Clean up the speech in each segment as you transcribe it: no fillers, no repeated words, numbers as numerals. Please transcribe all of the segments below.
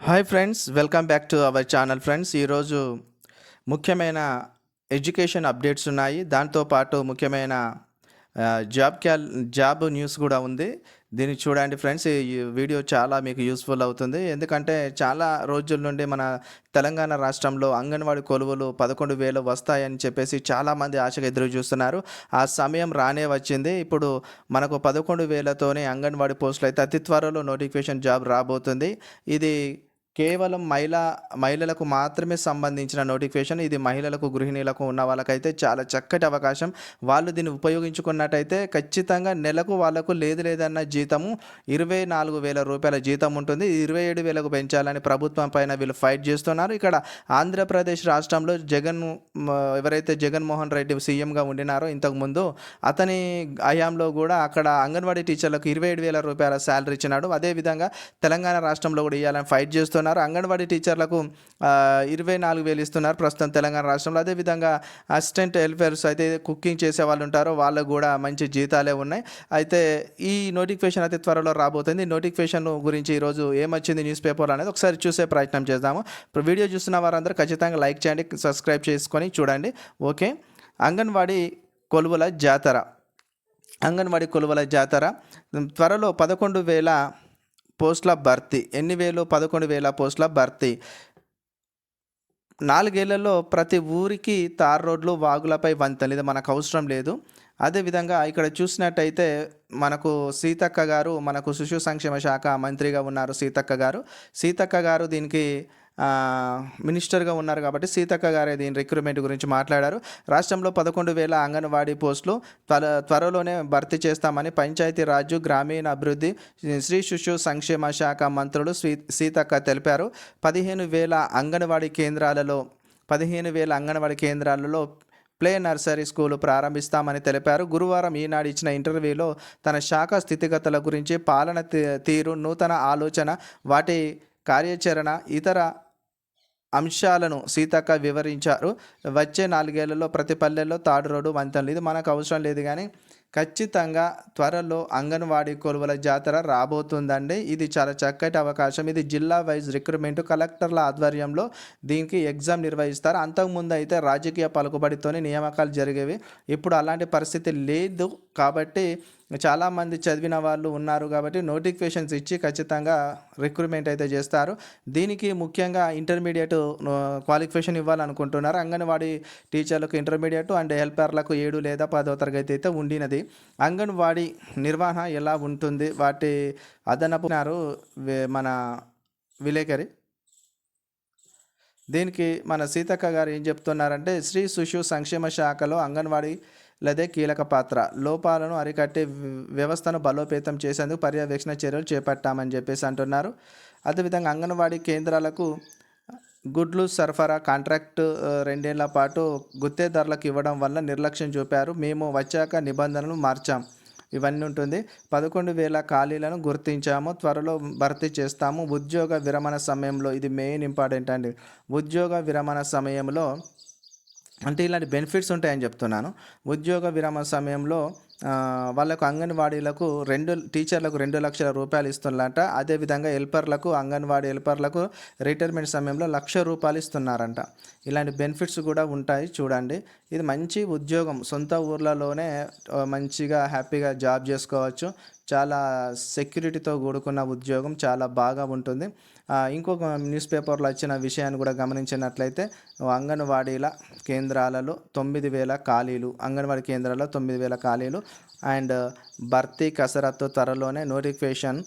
Hi friends, welcome back to our channel friends. ఈరోజు ముఖ్యమైన education updates ఉన్నాయి. దాంతో పాటు ముఖ్యమైన జాబ్ న్యూస్ కూడా ఉంది. దీన్ని చూడండి ఫ్రెండ్స్. ఈ వీడియో చాలా మీకు యూస్ఫుల్ అవుతుంది. ఎందుకంటే చాలా రోజుల నుండి మన తెలంగాణ రాష్ట్రంలో అంగన్వాడీ కొలువులు 11,000 వస్తాయని చెప్పేసి చాలామంది ఆశగా ఎదురు చూస్తున్నారు. ఆ సమయం రానే వచ్చింది. ఇప్పుడు మనకు 11,000తోనే అంగన్వాడీ పోస్టులు అయితే అతి త్వరలో నోటిఫికేషన్ జాబ్ రాబోతుంది. ఇది కేవలం మహిళలకు మాత్రమే సంబంధించిన నోటిఫికేషన్. ఇది మహిళలకు, గృహిణీలకు ఉన్న వాళ్ళకైతే చాలా చక్కటి అవకాశం. వాళ్ళు దీన్ని ఉపయోగించుకున్నట్టయితే ఖచ్చితంగా నెలకు వాళ్ళకు లేదన్న జీతము 24,000 రూపాయల జీతం ఉంటుంది. 27,000కు పెంచాలని ప్రభుత్వం పైన వీళ్ళు ఫైట్ చేస్తున్నారు. ఇక్కడ ఆంధ్రప్రదేశ్ రాష్ట్రంలో ఎవరైతే జగన్మోహన్ రెడ్డి సీఎంగా ఉండినారో ఇంతకుముందు, అతని హయాంలో కూడా అక్కడ అంగన్వాడీ టీచర్లకు 27,000 రూపాయల శాలరీ ఇచ్చినాడు. అదేవిధంగా తెలంగాణ రాష్ట్రంలో కూడా ఇవ్వాలని ఫైట్ చేస్తున్నారు. అంగన్వాడీ టీచర్లకు 24,000 ఇస్తున్నారు ప్రస్తుతం తెలంగాణ రాష్ట్రంలో. అదేవిధంగా అసిస్టెంట్ హెల్పర్స్ అయితే కుకింగ్ చేసే వాళ్ళు ఉంటారో వాళ్ళకు కూడా మంచి జీతాలే ఉన్నాయి. అయితే ఈ నోటిఫికేషన్ అయితే త్వరలో రాబోతుంది. నోటిఫికేషన్ గురించి ఈరోజు ఏమొచ్చింది న్యూస్ పేపర్ అనేది ఒకసారి చూసే ప్రయత్నం చేద్దాము. ఇప్పుడు వీడియో చూస్తున్న వారందరూ ఖచ్చితంగా లైక్ చేయండి, సబ్స్క్రైబ్ చేసుకొని చూడండి. ఓకే. అంగన్వాడీ కొలువుల జాతర. అంగన్వాడీ కొలువుల జాతర త్వరలో 11,000 పోస్టుల భర్తీ. ఎన్ని వేలు? 11,000 పోస్టుల భర్తీ. 4 ఏళ్లలో ప్రతి ఊరికి తార్ రోడ్లు, వాగులపై వంతెనలు. ఇది మనకు అవసరం లేదు. అదేవిధంగా ఇక్కడ చూసినట్టయితే మనకు సీతక్క గారు, మనకు శిశు సంక్షేమ శాఖ మంత్రిగా ఉన్నారు. సీతక్క గారు దీనికి మినిస్టర్గా ఉన్నారు కాబట్టి సీతక్క గారే దీని రిక్రూట్మెంట్ గురించి మాట్లాడారు. రాష్ట్రంలో 11,000 అంగన్వాడీ పోస్టులు త్వరలోనే భర్తీ చేస్తామని పంచాయతీరాజ్, గ్రామీణాభివృద్ధి, శ్రీ శిశు సంక్షేమ శాఖ మంత్రులు సీతక్క తెలిపారు. 15,000 అంగన్వాడీ కేంద్రాలలో ప్లే నర్సరీ స్కూలు ప్రారంభిస్తామని తెలిపారు. గురువారం ఈనాడు ఇచ్చిన ఇంటర్వ్యూలో తన శాఖ స్థితిగతుల గురించి, పాలన తీరు, నూతన ఆలోచన, వాటి కార్యాచరణ, ఇతర అంశాలను సీతక్క వివరించారు. వచ్చే 4 ఏళ్లలో ప్రతి పల్లెల్లో తాడు రోడ్డు, వంతెనలు. ఇది మనకు అవసరం లేదు కానీ ఖచ్చితంగా త్వరలో అంగన్వాడీ కొలువుల జాతర రాబోతుందండి. ఇది చాలా చక్కటి అవకాశం. ఇది జిల్లా వైజ్ రిక్రూట్మెంట్, కలెక్టర్ల ఆధ్వర్యంలో దీనికి ఎగ్జామ్ నిర్వహిస్తారు. అంతకుముందు అయితే రాజకీయ పలుకుబడితోనే నియామకాలు జరిగేవి. ఇప్పుడు అలాంటి పరిస్థితి లేదు కాబట్టి చాలామంది చదివిన వాళ్ళు ఉన్నారు కాబట్టి నోటిఫికేషన్స్ ఇచ్చి ఖచ్చితంగా రిక్రూట్మెంట్ అయితే చేస్తారు. దీనికి ముఖ్యంగా ఇంటర్మీడియట్ క్వాలిఫికేషన్ ఇవ్వాలనుకుంటున్నారు. అంగన్వాడీ టీచర్లకు ఇంటర్మీడియట్ అండ్ హెల్పర్లకు 7 లేదా 10వ తరగతి అయితే ఉండినది. అంగన్వాడీ నిర్వహణ ఎలా ఉంటుంది, వాటి అదనపు మన విలేకరి. దీనికి మన సీతక్క గారు ఏం చెప్తున్నారంటే, శ్రీ శిశు సంక్షేమ శాఖలో అంగన్వాడీలదే కీలక పాత్ర. లోపాలను అరికట్టే వ్యవస్థను బలోపేతం చేసేందుకు పర్యవేక్షణ చర్యలు చేపట్టామని చెప్పేసి అంటున్నారు. అదేవిధంగా అంగన్వాడీ కేంద్రాలకు గుడ్లు సరఫరా కాంట్రాక్టు 2 ఏళ్ల పాటు గుత్తేదారులకు ఇవ్వడం వల్ల నిర్లక్ష్యం చూపారు. మేము వచ్చాక నిబంధనలు మార్చాం. ఇవన్నీ ఉంటుంది. 11,000 ఖాళీలను గుర్తించాము, త్వరలో భర్తీ చేస్తాము. ఉద్యోగ విరమణ సమయంలో, ఇది మెయిన్ ఇంపార్టెంట్ అండి. ఉద్యోగ విరమణ సమయంలో అంటే ఇలాంటి బెనిఫిట్స్ ఉంటాయని చెప్తున్నాను. ఉద్యోగ విరమణ సమయంలో వాళ్ళకు అంగన్వాడీలకు టీచర్లకు 2 లక్షల రూపాయలు ఇస్తున్నారంట. అదేవిధంగా అంగన్వాడీ హెల్పర్లకు రిటైర్మెంట్ సమయంలో 1,00,000 రూపాయలు ఇస్తున్నారంట. ఇలాంటి బెనిఫిట్స్ కూడా ఉంటాయి చూడండి. ఇది మంచి ఉద్యోగం. సొంత ఊర్లలోనే మంచిగా హ్యాపీగా జాబ్ చేసుకోవచ్చు. చాలా సెక్యూరిటీతో కూడుకున్న ఉద్యోగం, చాలా బాగా ఉంటుంది. ఇంకొక న్యూస్ పేపర్లో వచ్చిన విషయాన్ని కూడా గమనించినట్లయితే అంగన్వాడీల కేంద్రాలలో 9,000 ఖాళీలు. అంగన్వాడీ కేంద్రాల్లో 9,000 ఖాళీలు అండ్ భర్తీ కసరత్తు త్వరలోనే నోటిఫికేషన్.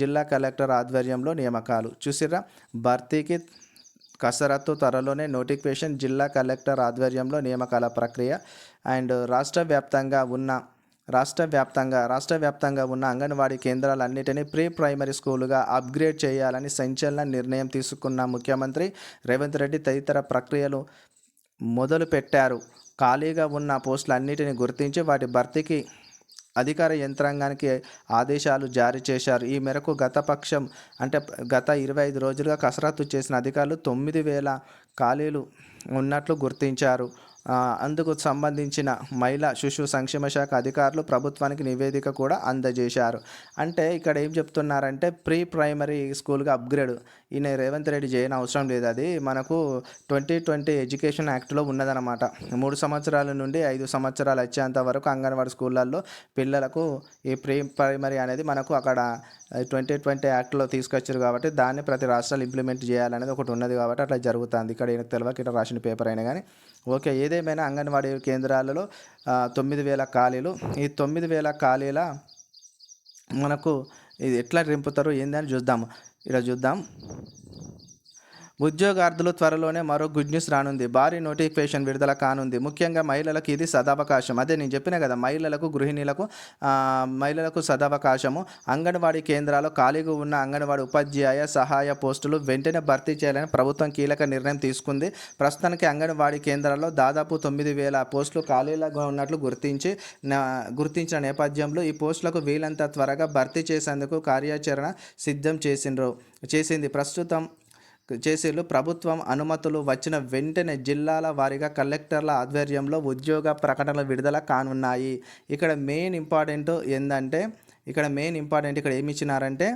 జిల్లా కలెక్టర్ ఆధ్వర్యంలో నియామకాలు. చూసిర్రా, భర్తీకి కసరత్తు త్వరలోనే నోటిఫికేషన్, జిల్లా కలెక్టర్ ఆధ్వర్యంలో నియామకాల ప్రక్రియ. అండ్ రాష్ట్ర వ్యాప్తంగా ఉన్న అంగన్వాడీ కేంద్రాలన్నిటినీ ప్రీ ప్రైమరీ స్కూలుగా అప్గ్రేడ్ చేయాలని సంచలన నిర్ణయం తీసుకున్న ముఖ్యమంత్రి రేవంత్ రెడ్డి తదితర ప్రక్రియలు మొదలుపెట్టారు. ఖాళీగా ఉన్న పోస్టులన్నిటిని గుర్తించి వాటి భర్తీకి అధికార యంత్రాంగానికి ఆదేశాలు జారీ చేశారు. ఈ మేరకు గత 25 రోజులుగా కసరత్తు చేసిన అధికారులు 9,000 ఖాళీలు ఉన్నట్లు గుర్తించారు. అందుకు సంబంధించిన మహిళా శిశు సంక్షేమ శాఖ అధికారులు ప్రభుత్వానికి నివేదిక కూడా అందజేశారు. అంటే ఇక్కడ ఏం చెప్తున్నారంటే ప్రీ ప్రైమరీ స్కూల్‌గా అప్‌గ్రేడ్ ఈయన రేవంత్ రెడ్డి చేయని అవసరం లేదు. అది మనకు 2020 ఎడ్యుకేషన్ యాక్ట్‌లో ఉన్నదనమాట. 3 సంవత్సరాల నుండి 5 సంవత్సరాలు వచ్చేంత వరకు అంగన్వాడీ స్కూళ్ళల్లో పిల్లలకు ఈ ప్రీ ప్రైమరీ అనేది మనకు అక్కడ 2020 యాక్ట్‌లో తీసుకొచ్చారు కాబట్టి దాన్ని ప్రతి రాష్ట్రాలు ఇంప్లిమెంట్ చేయాలనేది ఒకటి ఉన్నది కాబట్టి అట్లా జరుగుతుంది. ఇక్కడ ఈయనకు తెలవక ఇట్లా రాసిన పేపర్ అయినా కానీ ఓకే. ఏదేమైనా అంగన్వాడీ కేంద్రాలలో 9,000 ఖాళీలు. ఈ 9,000 ఖాళీల మనకు ఇది ఎట్లా నింపుతారో ఏందని చూద్దాము. ఇక్కడ చూద్దాం. ఉద్యోగార్థులు త్వరలోనే మరో గుడ్ న్యూస్ రానుంది. భారీ నోటిఫికేషన్ విడుదల కానుంది. ముఖ్యంగా మహిళలకు ఇది సదవకాశం. అదే నేను చెప్పిన కదా, మహిళలకు మహిళలకు సదవకాశము. అంగన్వాడీ కేంద్రాల్లో ఖాళీగా ఉన్న అంగన్వాడీ ఉపాధ్యాయ సహాయ పోస్టులు వెంటనే భర్తీ చేయాలని ప్రభుత్వం కీలక నిర్ణయం తీసుకుంది. ప్రస్తుతానికి అంగన్వాడీ కేంద్రాల్లో దాదాపు 9,000 పోస్టులు ఖాళీలుగా ఉన్నట్లు గుర్తించిన నేపథ్యంలో ఈ పోస్టులకు వీలంత త్వరగా భర్తీ చేసేందుకు కార్యాచరణ సిద్ధం చేసింది. ప్రభుత్వం అనుమతులు వచ్చిన వెంటనే జిల్లాల వారీగా కలెక్టర్ల ఆధ్వర్యంలో ఉద్యోగ ప్రకటనలు విడుదల కానున్నాయి. ఇక్కడ మెయిన్ ఇంపార్టెంట్ ఇక్కడ ఏమి ఇచ్చినారంటే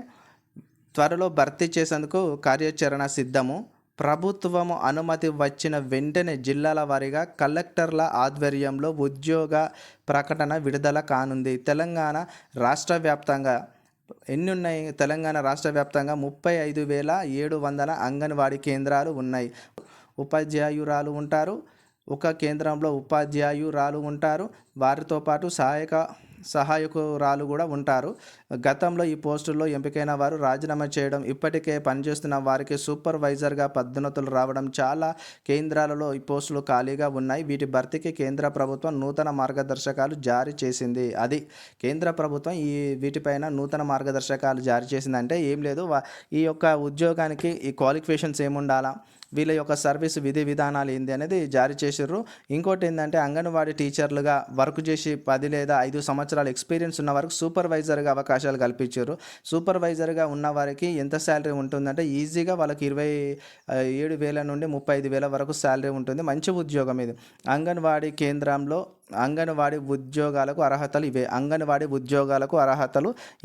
త్వరలో భర్తీ చేసేందుకు కార్యాచరణ సిద్ధము. ప్రభుత్వము అనుమతి వచ్చిన వెంటనే జిల్లాల వారీగా కలెక్టర్ల ఆధ్వర్యంలో ఉద్యోగ ప్రకటన విడుదల కానుంది. తెలంగాణ రాష్ట్ర వ్యాప్తంగా ఎన్ని ఉన్నాయి? తెలంగాణ రాష్ట్ర వ్యాప్తంగా 35,700 అంగన్వాడీ కేంద్రాలు ఉన్నాయి. ఉపాధ్యాయురాలు ఉంటారు. ఒక కేంద్రంలో ఉపాధ్యాయురాలు ఉంటారు. వారితో పాటు సహాయకురాలు కూడా ఉంటారు. గతంలో ఈ పోస్టుల్లో ఎంపికైన వారు రాజీనామా చేయడం, ఇప్పటికే పనిచేస్తున్న వారికి సూపర్వైజర్గా పదోన్నతులు రావడం, చాలా కేంద్రాలలో ఈ పోస్టులు ఖాళీగా ఉన్నాయి. వీటి భర్తీకి కేంద్ర ప్రభుత్వం నూతన మార్గదర్శకాలు జారీ చేసింది. కేంద్ర ప్రభుత్వం వీటిపైన నూతన మార్గదర్శకాలు జారీ చేసిందంటే ఏం లేదు, ఈ యొక్క ఉద్యోగానికి ఈ క్వాలిఫికేషన్స్ ఏముండాలా, వీళ్ళ యొక్క సర్వీస్ విధి విధానాలు ఏంది అనేది జారీ చేసారు. ఇంకోటి ఏంటంటే అంగన్వాడీ టీచర్లుగా వర్క్ చేసి 10 లేదా 5 సంవత్సరాల ఎక్స్పీరియన్స్ ఉన్న వరకు సూపర్వైజర్గా అవకాశాలు కల్పించారు. సూపర్వైజర్గా ఉన్న వారికి ఎంత శాలరీ ఉంటుందంటే ఈజీగా వాళ్ళకి 27,000 నుండి 35,000 వరకు శాలరీ ఉంటుంది. మంచి ఉద్యోగం ఇది. అంగన్వాడీ ఉద్యోగాలకు అర్హతలు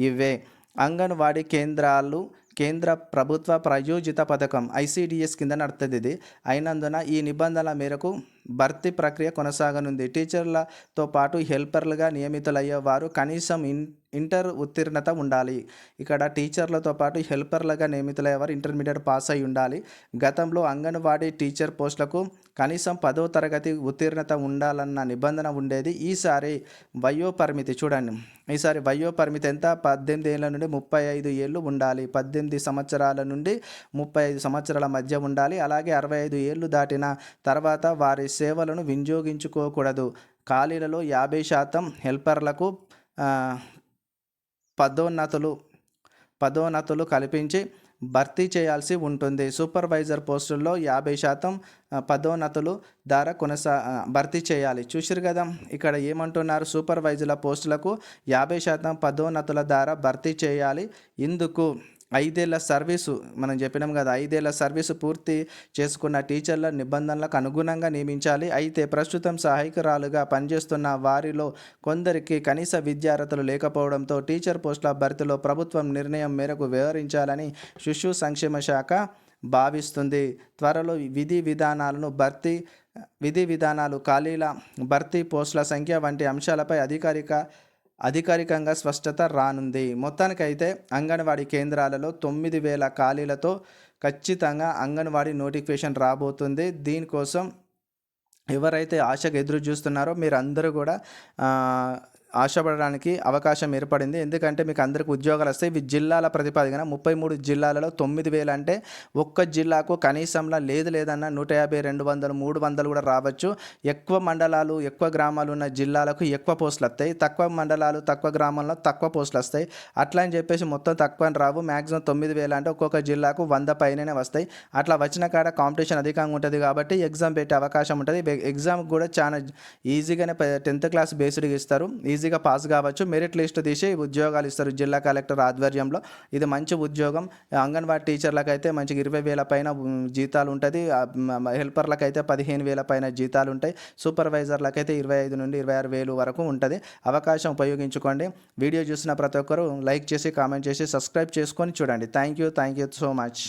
ఇవే. అంగన్వాడీ కేంద్రాలు కేంద్ర ప్రభుత్వ ప్రాయోజిత పథకం ICDS కింద నడుస్తుంది. ఇది అయినందున ఈ నిబంధనల మేరకు భర్తీ ప్రక్రియ కొనసాగనుంది. టీచర్లతో పాటు హెల్పర్లుగా నియమితులయ్యే వారు కనీసం ఇంటర్ ఉత్తీర్ణత ఉండాలి. ఇక్కడ టీచర్లతో పాటు హెల్పర్లుగా నియమితులయ్యేవారు ఇంటర్మీడియట్ పాస్ అయి ఉండాలి. గతంలో అంగన్వాడీ టీచర్ పోస్టులకు కనీసం 10వ తరగతి ఉత్తీర్ణత ఉండాలన్న నిబంధన ఉండేది. ఈసారి వయోపరిమితి ఎంత? 18 ఏళ్ళ నుండి 35 ఏళ్ళు ఉండాలి. 18 సంవత్సరాల నుండి 35 సంవత్సరాల మధ్య ఉండాలి. అలాగే 65 ఏళ్ళు దాటిన తర్వాత వారి సేవలను వినియోగించుకోకూడదు. ఖాళీలలో 50% హెల్పర్లకు పదోన్నతులు కల్పించి భర్తీ చేయాల్సి ఉంటుంది. సూపర్వైజర్ పోస్టుల్లో 50% పదోన్నతుల ద్వారా భర్తీ చేయాలి. చూసిరు కదా, ఇక్కడ ఏమంటున్నారు? సూపర్వైజర్ల పోస్టులకు 50% పదోన్నతుల ద్వారా భర్తీ చేయాలి. ఇందుకు 5 ఏళ్ల సర్వీసు, మనం చెప్పినాం కదా, 5 ఏళ్ల సర్వీసు పూర్తి చేసుకున్న టీచర్ల నిబంధనలకు అనుగుణంగా నియమించాలి. అయితే ప్రస్తుతం సహాయకురాలుగా పనిచేస్తున్న వారిలో కొందరికి కనీస విద్యార్హతలు లేకపోవడంతో టీచర్ పోస్టుల భర్తీలో ప్రభుత్వం నిర్ణయం మేరకు వ్యవహరించాలని శిశు సంక్షేమ శాఖ భావిస్తుంది. త్వరలో విధి విధానాలు, ఖాళీల భర్తీ, పోస్టుల సంఖ్య వంటి అంశాలపై అధికారికంగా స్పష్టత రానుంది. మొత్తానికైతే అంగన్వాడీ కేంద్రాలలో 9,000 ఖాళీలతో ఖచ్చితంగా అంగన్వాడీ నోటిఫికేషన్ రాబోతుంది. దీనికోసం ఎవరైతే ఆశగా ఎదురు చూస్తున్నారో మీరందరూ కూడా ఆశపడడానికి అవకాశం ఏర్పడింది. ఎందుకంటే మీకు అందరికి ఉద్యోగాలు వస్తాయి. ఇవి జిల్లాల ప్రతిపాదికన 33 జిల్లాలలో 9,000 అంటే ఒక్క జిల్లాకు కనీసంలో లేదన్నా 150, 200, 300 కూడా రావచ్చు. ఎక్కువ మండలాలు, ఎక్కువ గ్రామాలు ఉన్న జిల్లాలకు ఎక్కువ పోస్టులు వస్తాయి. తక్కువ మండలాలు, తక్కువ గ్రామాల్లో తక్కువ పోస్టులు వస్తాయి. అట్లా అని చెప్పేసి మొత్తం తక్కువ రావు. మ్యాక్సిమం 9,000 అంటే ఒక్కొక్క జిల్లాకు 100 పైననే వస్తాయి. అట్లా వచ్చిన కాడ కాంపిటీషన్ అధికంగా ఉంటుంది కాబట్టి ఎగ్జామ్ పెట్టే అవకాశం ఉంటుంది. ఎగ్జామ్ కూడా చాలా ఈజీగానే 10th క్లాస్ బేస్డ్గా ఇస్తారు. ఈజీగా పాస్ కావచ్చు. మెరిట్ లిస్ట్ తీసి ఉద్యోగాలు ఇస్తారు జిల్లా కలెక్టర్ ఆధ్వర్యంలో. ఇది మంచి ఉద్యోగం. అంగన్వాడీ టీచర్లకైతే మంచిగా 20,000 పైన జీతాలు ఉంటుంది. హెల్పర్లకైతే 15,000 పైన జీతాలు ఉంటాయి. సూపర్వైజర్లకైతే 25,000 నుండి 26,000 వరకు ఉంటుంది. అవకాశం ఉపయోగించుకోండి. వీడియో చూసిన ప్రతి ఒక్కరూ లైక్ చేసి కామెంట్ చేసి సబ్స్క్రైబ్ చేసుకొని చూడండి. Thank you so much.